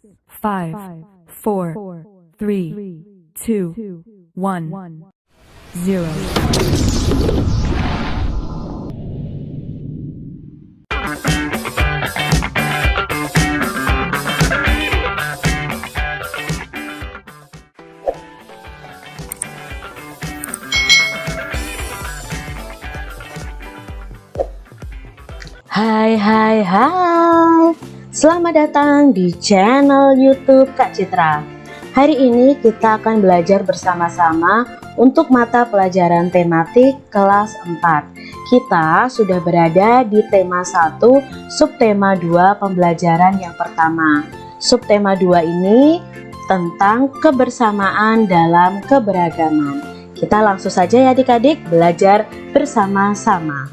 5, 4, 3, 2, 1, 0. Hai, selamat datang di channel YouTube Kak Citra. Hari ini kita akan belajar bersama-sama untuk mata pelajaran tematik kelas 4. Kita sudah berada di tema 1, subtema 2 pembelajaran yang pertama. Subtema 2 ini tentang kebersamaan dalam keberagaman. Kita langsung saja ya adik-adik belajar bersama-sama.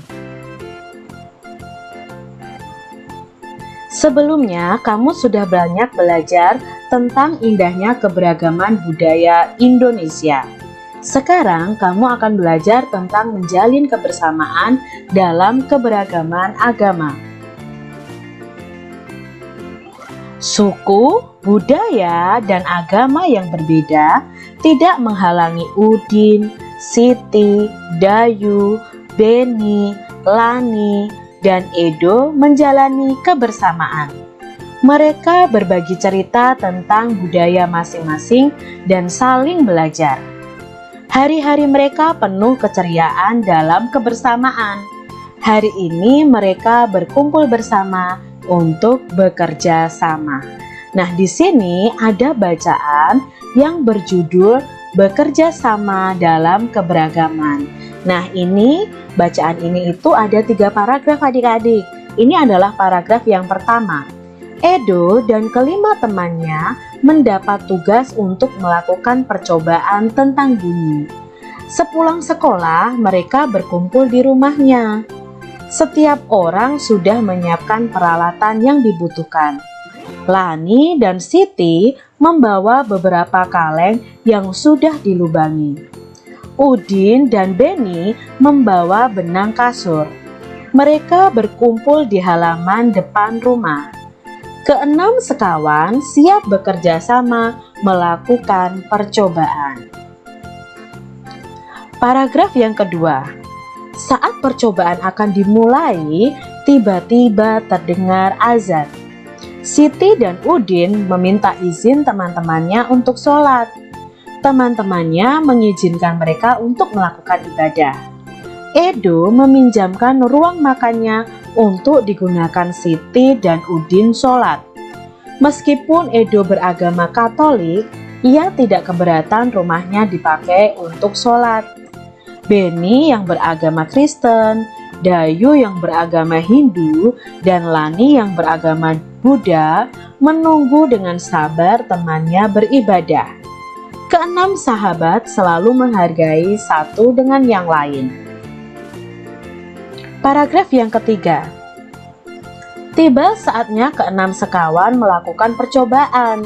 Sebelumnya, kamu sudah banyak belajar tentang indahnya keberagaman budaya Indonesia. Sekarang, kamu akan belajar tentang menjalin kebersamaan dalam keberagaman agama. Suku, budaya, dan agama yang berbeda tidak menghalangi Udin, Siti, Dayu, Beni, Lani, dan Edo menjalani kebersamaan. Mereka berbagi cerita tentang budaya masing-masing dan saling belajar. Hari-hari mereka penuh keceriaan dalam kebersamaan. Hari ini mereka berkumpul bersama untuk bekerja sama. Nah, di sini ada bacaan yang berjudul Bekerja Sama dalam Keberagaman. Nah, ini bacaan ini itu ada 3 paragraf adik-adik. Ini adalah paragraf yang pertama. Edo dan kelima temannya mendapat tugas untuk melakukan percobaan tentang bunyi. Sepulang sekolah, mereka berkumpul di rumahnya. Setiap orang sudah menyiapkan peralatan yang dibutuhkan. Lani dan Siti membawa beberapa kaleng yang sudah dilubangi. Udin dan Beni membawa benang kasur. Mereka berkumpul di halaman depan rumah. Keenam sekawan siap bekerja sama melakukan percobaan. Paragraf yang kedua. Saat percobaan akan dimulai, tiba-tiba terdengar azan. Siti dan Udin meminta izin teman-temannya untuk sholat. Teman-temannya mengizinkan mereka untuk melakukan ibadah. Edo meminjamkan ruang makannya untuk digunakan Siti dan Udin sholat. Meskipun Edo beragama Katolik, ia tidak keberatan rumahnya dipakai untuk sholat. Beni yang beragama Kristen, Dayu yang beragama Hindu, dan Lani yang beragama Buddha menunggu dengan sabar temannya beribadah. Keenam sahabat selalu menghargai satu dengan yang lain. Paragraf yang ketiga. Tiba saatnya keenam sekawan melakukan percobaan.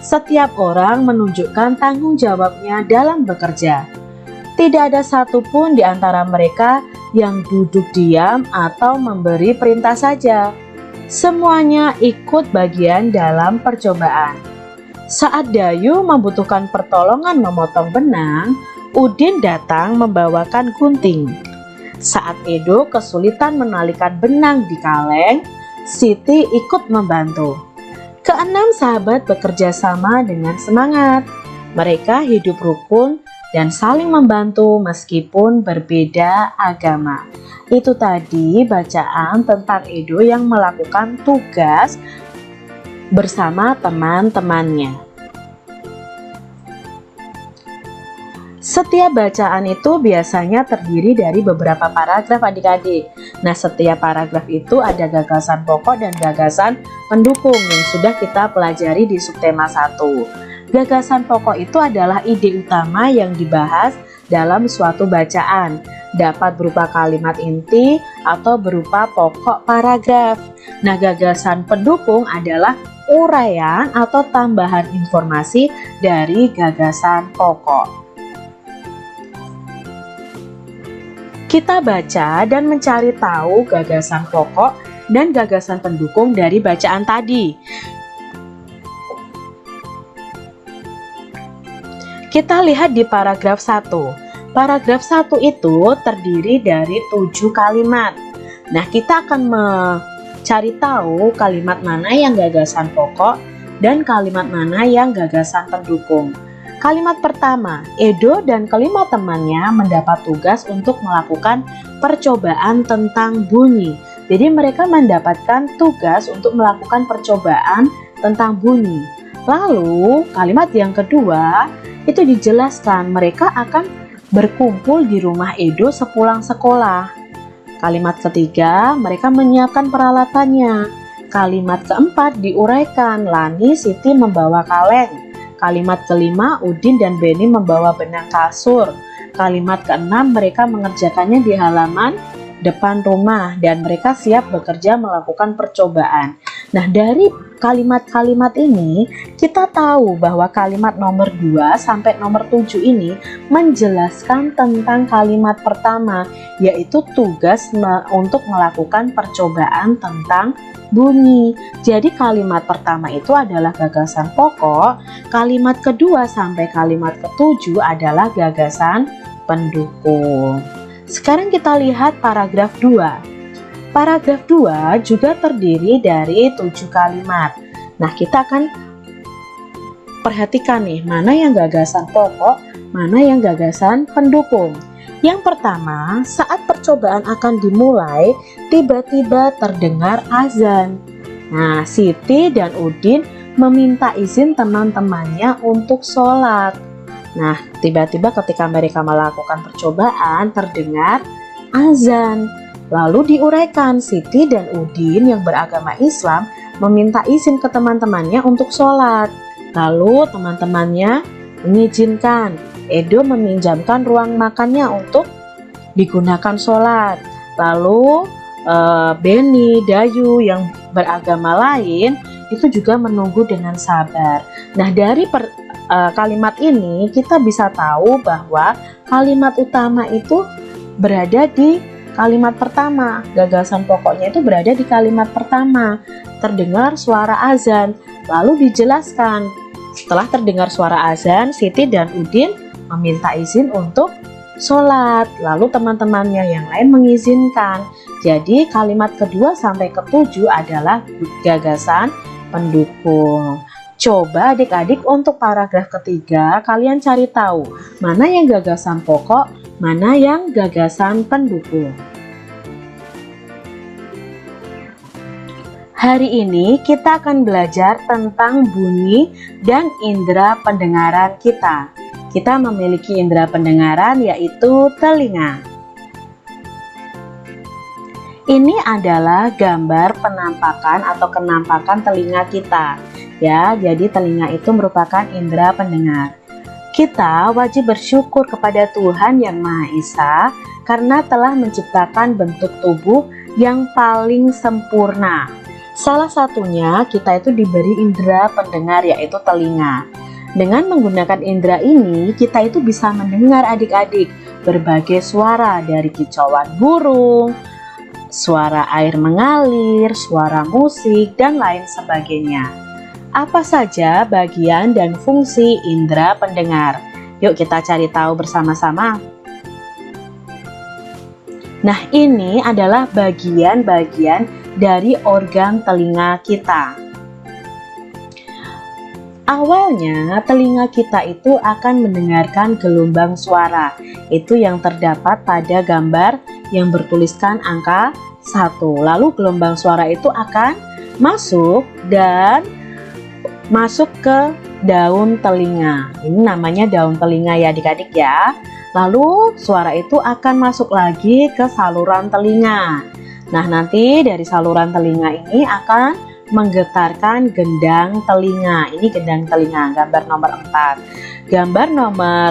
Setiap orang menunjukkan tanggung jawabnya dalam bekerja. Tidak ada satupun di antara mereka yang duduk diam atau memberi perintah saja. Semuanya ikut bagian dalam percobaan. Saat Dayu membutuhkan pertolongan memotong benang, Udin datang membawakan gunting. Saat Edo kesulitan menalikan benang di kaleng, Siti ikut membantu. Keenam sahabat bekerja sama dengan semangat. Mereka hidup rukun dan saling membantu meskipun berbeda agama. Itu tadi bacaan tentang Edo yang melakukan tugas bersama teman-temannya. Setiap bacaan itu biasanya terdiri dari beberapa paragraf adik-adik. Nah, setiap paragraf itu ada gagasan pokok dan gagasan pendukung yang sudah kita pelajari di subtema 1. Gagasan pokok itu adalah ide utama yang dibahas dalam suatu bacaan. Dapat berupa kalimat inti atau berupa pokok paragraf. Nah, gagasan pendukung adalah uraian atau tambahan informasi dari gagasan pokok. Kita baca dan mencari tahu gagasan pokok dan gagasan pendukung dari bacaan tadi. Kita lihat di paragraf 1. Paragraf 1 itu terdiri dari 7 kalimat. Nah, kita akan mencari tahu kalimat mana yang gagasan pokok dan kalimat mana yang gagasan pendukung. Kalimat pertama, Edo dan kelima temannya mendapat tugas untuk melakukan percobaan tentang bunyi. Jadi mereka mendapatkan tugas untuk melakukan percobaan tentang bunyi. Lalu kalimat yang kedua itu dijelaskan mereka akan berkumpul di rumah Edo sepulang sekolah. Kalimat ketiga, mereka menyiapkan peralatannya. Kalimat keempat diuraikan, Lani, Siti membawa kaleng. Kalimat kelima, Udin dan Beni membawa benang kasur. Kalimat keenam, mereka mengerjakannya di halaman depan rumah dan mereka siap bekerja melakukan percobaan. Nah, dari kalimat-kalimat ini kita tahu bahwa kalimat nomor 2 sampai nomor 7 ini menjelaskan tentang kalimat pertama, yaitu tugas untuk melakukan percobaan tentang bunyi. Jadi kalimat pertama itu adalah gagasan pokok, kalimat kedua sampai kalimat ketujuh adalah gagasan pendukung. Sekarang kita lihat paragraf 2. Paragraf 2 juga terdiri dari 7 kalimat. Nah, kita akan perhatikan nih, mana yang gagasan pokok, mana yang gagasan pendukung. Yang pertama, saat percobaan akan dimulai, tiba-tiba terdengar azan. Nah, Siti dan Udin meminta izin teman-temannya untuk sholat. Nah, tiba-tiba ketika mereka melakukan percobaan, terdengar azan. Lalu diuraikan, Siti dan Udin yang beragama Islam meminta izin ke teman-temannya untuk sholat. Lalu teman-temannya mengizinkan. Edo meminjamkan ruang makannya untuk digunakan sholat. Lalu Beni, Dayu yang beragama lain itu juga menunggu dengan sabar. Nah, dari kalimat ini kita bisa tahu bahwa kalimat utama itu berada di kalimat pertama. Gagasan pokoknya itu berada di kalimat pertama. Terdengar suara azan. Lalu dijelaskan, setelah terdengar suara azan, Siti dan Udin meminta izin untuk sholat. Lalu teman-temannya yang lain mengizinkan. Jadi kalimat kedua sampai ketujuh adalah gagasan pendukung. Coba adik-adik untuk paragraf ketiga kalian cari tahu mana yang gagasan pokok, mana yang gagasan pendukung. Hari ini kita akan belajar tentang bunyi dan indera pendengaran kita. Kita memiliki indera pendengaran yaitu telinga. Ini adalah gambar penampakan atau kenampakan telinga kita. Ya, jadi telinga itu merupakan indera pendengar. Kita wajib bersyukur kepada Tuhan Yang Maha Esa karena telah menciptakan bentuk tubuh yang paling sempurna. Salah satunya kita itu diberi indera pendengar yaitu telinga. Dengan menggunakan indera ini, kita itu bisa mendengar adik-adik berbagai suara dari kicauan burung, suara air mengalir, suara musik, dan lain sebagainya. Apa saja bagian dan fungsi indera pendengar? Yuk kita cari tahu bersama-sama. Nah, ini adalah bagian-bagian dari organ telinga kita. Awalnya telinga kita itu akan mendengarkan gelombang suara. Itu yang terdapat pada gambar yang bertuliskan angka 1. Lalu gelombang suara itu akan masuk ke daun telinga. Ini namanya daun telinga ya adik-adik ya. Lalu suara itu akan masuk lagi ke saluran telinga. Nah, nanti dari saluran telinga ini akan menggetarkan gendang telinga. Ini gendang telinga, gambar nomor 4. Gambar nomor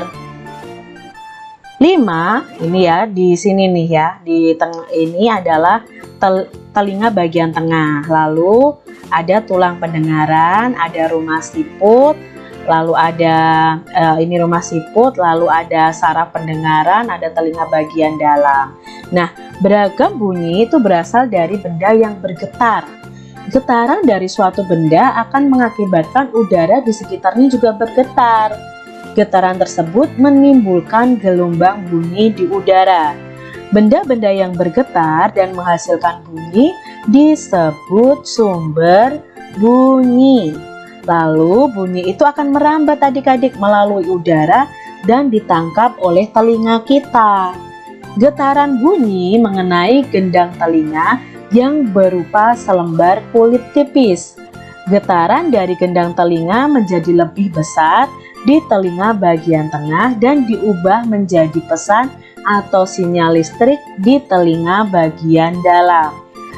5 ini ya, di sini nih ya, di tengah ini adalah telinga bagian tengah. Lalu ada tulang pendengaran, ada rumah siput, lalu ada ini rumah siput, lalu ada saraf pendengaran, ada telinga bagian dalam. Nah, beragam bunyi itu berasal dari benda yang bergetar. Getaran dari suatu benda akan mengakibatkan udara di sekitarnya juga bergetar. Getaran tersebut menimbulkan gelombang bunyi di udara. Benda-benda yang bergetar dan menghasilkan bunyi disebut sumber bunyi. Lalu bunyi itu akan merambat adik-adik melalui udara dan ditangkap oleh telinga kita. Getaran bunyi mengenai gendang telinga yang berupa selembar kulit tipis. Getaran dari gendang telinga menjadi lebih besar di telinga bagian tengah dan diubah menjadi pesan atau sinyal listrik di telinga bagian dalam.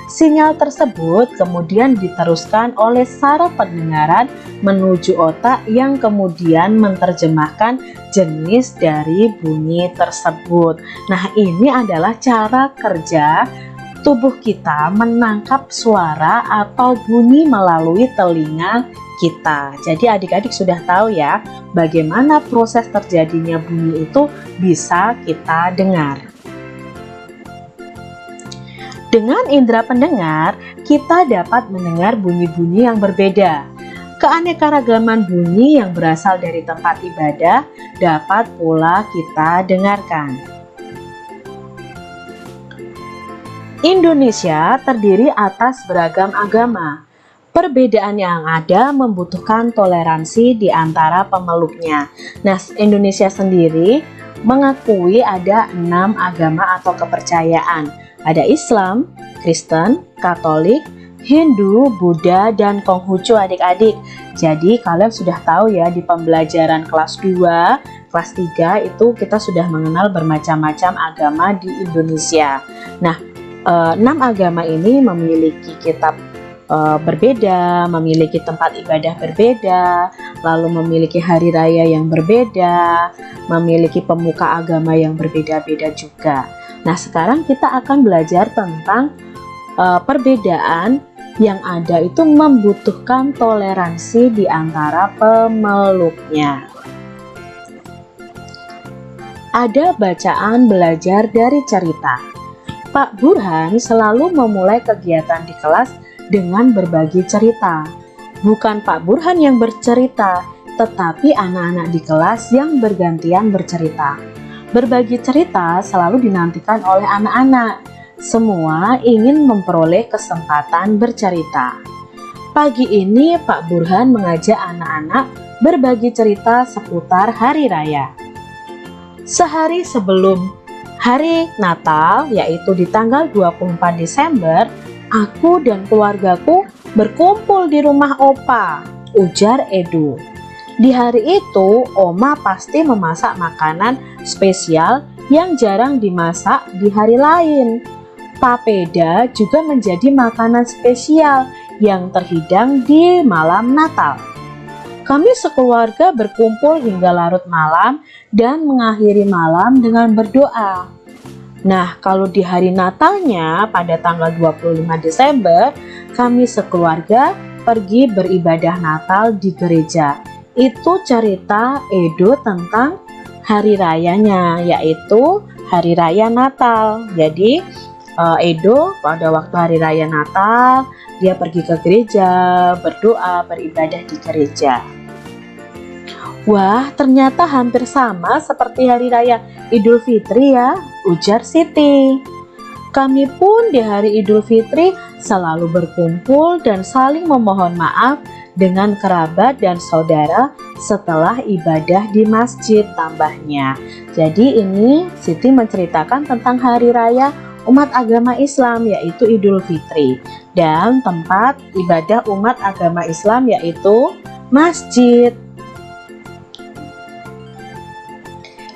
Sinyal tersebut kemudian diteruskan oleh saraf pendengaran menuju otak yang kemudian menerjemahkan jenis dari bunyi tersebut. Nah, ini adalah cara kerja tubuh kita menangkap suara atau bunyi melalui telinga kita. Jadi adik-adik sudah tahu ya bagaimana proses terjadinya bunyi itu bisa kita dengar. Dengan indera pendengar, kita dapat mendengar bunyi-bunyi yang berbeda. Keanekaragaman bunyi yang berasal dari tempat ibadah dapat pula kita dengarkan. Indonesia terdiri atas beragam agama. Perbedaan yang ada membutuhkan toleransi di antara pemeluknya. Nah, Indonesia sendiri mengakui ada 6 agama atau kepercayaan. Ada Islam, Kristen, Katolik, Hindu, Buddha, dan Konghucu adik-adik. Jadi kalian sudah tahu ya di pembelajaran kelas 2, kelas 3 itu kita sudah mengenal bermacam-macam agama di Indonesia. Nah, 6 agama ini memiliki kitab berbeda, memiliki tempat ibadah berbeda, lalu memiliki hari raya yang berbeda, memiliki pemuka agama yang berbeda-beda juga. Nah, sekarang kita akan belajar tentang perbedaan yang ada itu membutuhkan toleransi di antara pemeluknya. Ada bacaan belajar dari cerita. Pak Burhan selalu memulai kegiatan di kelas dengan berbagi cerita. Bukan Pak Burhan yang bercerita, tetapi anak-anak di kelas yang bergantian bercerita. Berbagi cerita selalu dinantikan oleh anak-anak. Semua ingin memperoleh kesempatan bercerita. Pagi ini Pak Burhan mengajak anak-anak berbagi cerita seputar hari raya. Sehari sebelum hari Natal, yaitu di tanggal 24 Desember, aku dan keluargaku berkumpul di rumah Opa, ujar Edo. Di hari itu, Oma pasti memasak makanan spesial yang jarang dimasak di hari lain. Papeda juga menjadi makanan spesial yang terhidang di malam Natal. Kami sekeluarga berkumpul hingga larut malam dan mengakhiri malam dengan berdoa. Nah, kalau di hari Natalnya pada tanggal 25 Desember, kami sekeluarga pergi beribadah Natal di gereja. Itu cerita Edo tentang hari rayanya, yaitu hari raya Natal. Jadi Edo pada waktu hari raya Natal dia pergi ke gereja, berdoa, beribadah di gereja. Wah, ternyata hampir sama seperti hari raya Idul Fitri ya, ujar Siti. Kami pun di hari Idul Fitri selalu berkumpul dan saling memohon maaf dengan kerabat dan saudara setelah ibadah di masjid, tambahnya. Jadi ini Siti menceritakan tentang hari raya umat agama Islam yaitu Idul Fitri, dan tempat ibadah umat agama Islam yaitu masjid.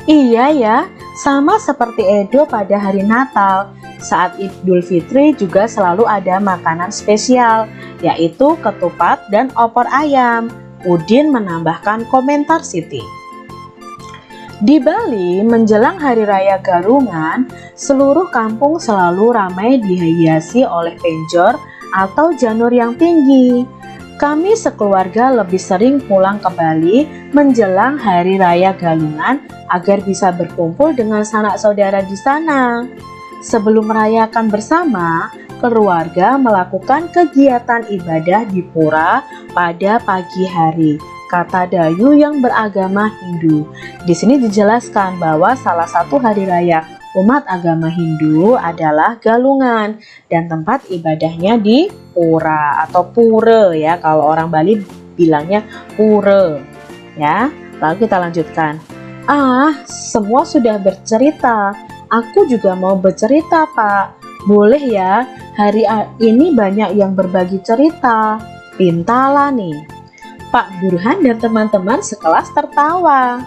Iya ya, sama seperti Edo pada hari Natal. Saat Idul Fitri juga selalu ada makanan spesial, yaitu ketupat dan opor ayam. Udin menambahkan komentar Siti. Di Bali, menjelang Hari Raya Garungan, seluruh kampung selalu ramai dihiasi oleh penjor atau janur yang tinggi. Kami sekeluarga lebih sering pulang ke Bali menjelang Hari Raya Galungan agar bisa berkumpul dengan sanak saudara di sana. Sebelum merayakan bersama, keluarga melakukan kegiatan ibadah di pura pada pagi hari. kata Dayu yang beragama Hindu. Di sini dijelaskan bahwa salah satu hari raya umat agama Hindu adalah Galungan dan tempat ibadahnya di Pura atau Pura ya. Kalau orang Bali bilangnya Pura ya. Lalu kita lanjutkan. Semua sudah bercerita. Aku juga mau bercerita, Pak. Boleh ya, hari ini banyak yang berbagi cerita. Pintalah nih. Pak Burhan dan teman-teman sekelas tertawa.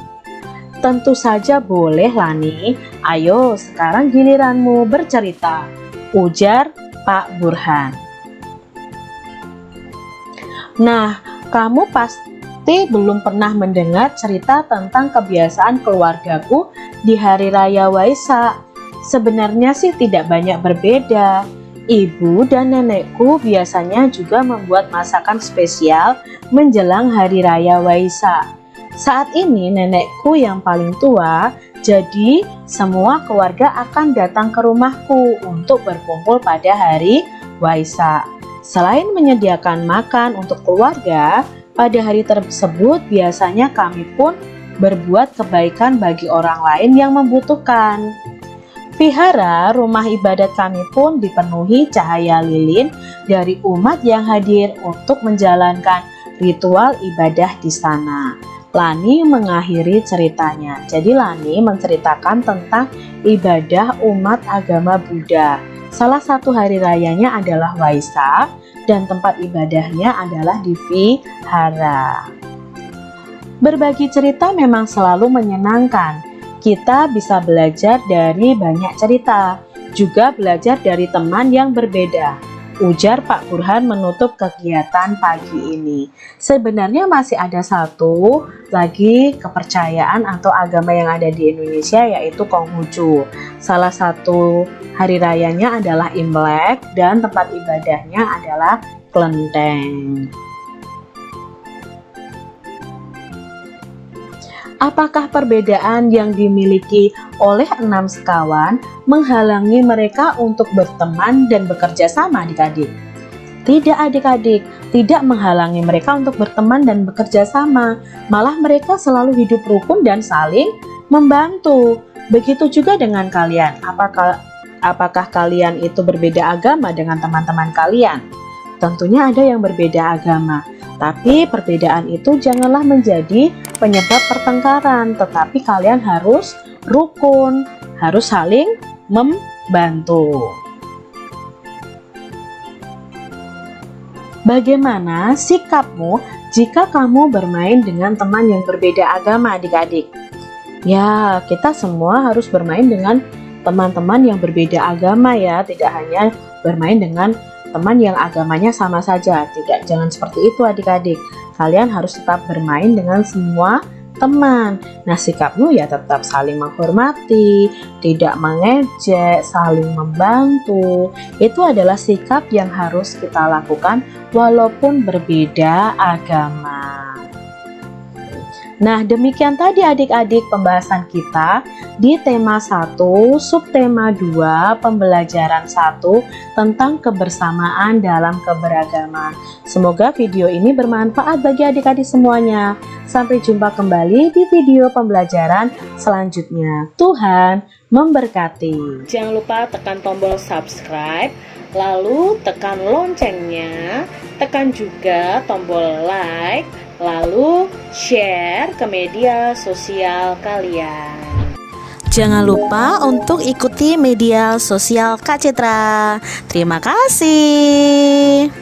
Tentu saja boleh Lani. Ayo sekarang giliranmu bercerita, ujar Pak Burhan. Nah, kamu pasti belum pernah mendengar cerita tentang kebiasaan keluargaku di hari raya Waisak. Sebenarnya sih tidak banyak berbeda. Ibu dan nenekku biasanya juga membuat masakan spesial menjelang hari raya Waisak. Saat ini nenekku yang paling tua, jadi semua keluarga akan datang ke rumahku untuk berkumpul pada hari Waisak. Selain menyediakan makan untuk keluarga, pada hari tersebut biasanya kami pun berbuat kebaikan bagi orang lain yang membutuhkan. Vihara rumah ibadat kami pun dipenuhi cahaya lilin dari umat yang hadir untuk menjalankan ritual ibadah di sana. Lani mengakhiri ceritanya. Jadi Lani menceritakan tentang ibadah umat agama Buddha. Salah satu hari rayanya adalah Waisak dan tempat ibadahnya adalah di Vihara. Berbagi cerita memang selalu menyenangkan. Kita bisa belajar dari banyak cerita, juga belajar dari teman yang berbeda, ujar Pak Burhan menutup kegiatan pagi ini. Sebenarnya masih ada satu lagi kepercayaan atau agama yang ada di Indonesia, yaitu Konghucu. Salah satu hari rayanya adalah Imlek dan tempat ibadahnya adalah Klenteng. Apakah perbedaan yang dimiliki oleh 6 sekawan menghalangi mereka untuk berteman dan bekerja sama adik-adik? Tidak adik-adik, tidak menghalangi mereka untuk berteman dan bekerja sama. Malah mereka selalu hidup rukun dan saling membantu. Begitu juga dengan kalian. Apakah kalian itu berbeda agama dengan teman-teman kalian? Tentunya ada yang berbeda agama. Tapi perbedaan itu janganlah menjadi penyebab pertengkaran, tetapi kalian harus rukun, harus saling membantu. Bagaimana sikapmu jika kamu bermain dengan teman yang berbeda agama adik-adik? Ya, kita semua harus bermain dengan teman-teman yang berbeda agama ya, tidak hanya bermain dengan teman yang agamanya sama saja. Tidak, jangan seperti itu adik-adik. Kalian harus tetap bermain dengan semua teman. Nah, sikapmu ya tetap saling menghormati, tidak mengejek, saling membantu. Itu adalah sikap yang harus kita lakukan walaupun berbeda agama. Nah, demikian tadi adik-adik pembahasan kita di tema 1, subtema 2, pembelajaran 1 tentang kebersamaan dalam keberagaman. Semoga video ini bermanfaat bagi adik-adik semuanya. Sampai jumpa kembali di video pembelajaran selanjutnya. Tuhan memberkati. Jangan lupa tekan tombol subscribe, lalu tekan loncengnya, tekan juga tombol like, lalu share ke media sosial kalian. Jangan lupa untuk ikuti media sosial Kak Citra. Terima kasih.